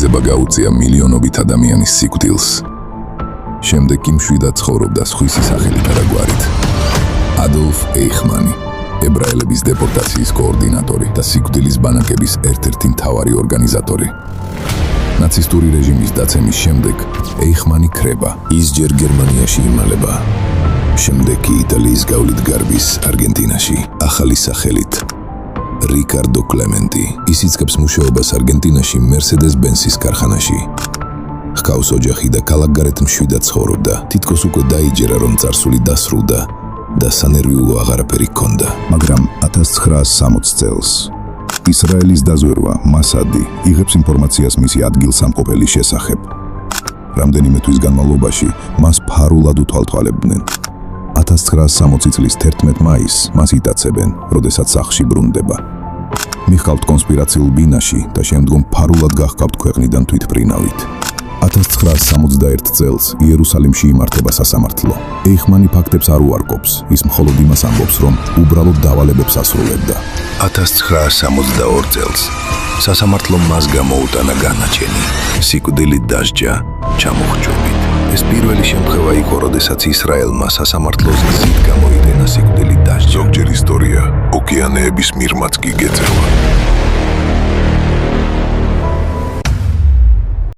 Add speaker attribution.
Speaker 1: მიზება გაუწია მილიონობით ადამიანის სიკვდილს. შემდეგ კი მშვიდად ცხოვრობდა სხვისი სახელით არა გვარით. ადოლფ ეიხმანი, ებრაელების დეპორტაციის კოორდინატორი და სიკვდილის ბანაკების ერთ-ერთი მთავარი ორგანიზატორი. ნაცისტური რეჟიმის დაცემის შემდეგ ეიხმანი ქრება. ის ჯერ გერმანიაში იმალება. შემდეგ კი იტალიის გავლით გარბის არგენტინაში, ახალი სახელით რიკარდო კლემენტი. ის იწყებს მუშაობას არგენტინაში Mercedes-Benz-ის ქარხანაში. ჰყავს ოჯახი და ქალაქგარეთ მშვიდად ცხოვრობდა. თითქოს უკვე დაიჯერა, რომ წარსული დასრულდა და სანერვიულო აღარაფერი ჰქონდა. მაგრამ 1960 წელს ისრაელის დაზვერვა მასადი იღებს ინფორმაციას მისი ადგილსამყოფელის შესახებ. რამდენიმე თვის განმავლობაში მას ფარულად უთვალთვალებდნენ. 1960 წლის 11 მაისს მას იტაცებენ, როდესაც სახლში ბრუნდება. მიხავთ კონსპირაციულ ბინაში და შემდგომ ფარულად გახკავთ ქვეყნიდან თვითმფრინავით. 1971 წელს იერუსალიმში იმართება სასამართლო. ეიხმანი ფაქტებს არ უარყოფს, ის მხოლოდ იმას ამბობს, რომ უბრალოდ დავალებებს ასრულებდა. 1972 წელს სასამართლომ მას გამოუტანა განაჩენი, სიკვდილით დასჯა, ჩამოხრჩობით. ეს პირველი შემთხვევა იყო, როდესაც ისრაელმა სასამართლოს გზით გამოიტანა სიკვდილით დასჯა. ზოგჯერ ისტორია ოკეანეების მიღმაც კი გეწევა.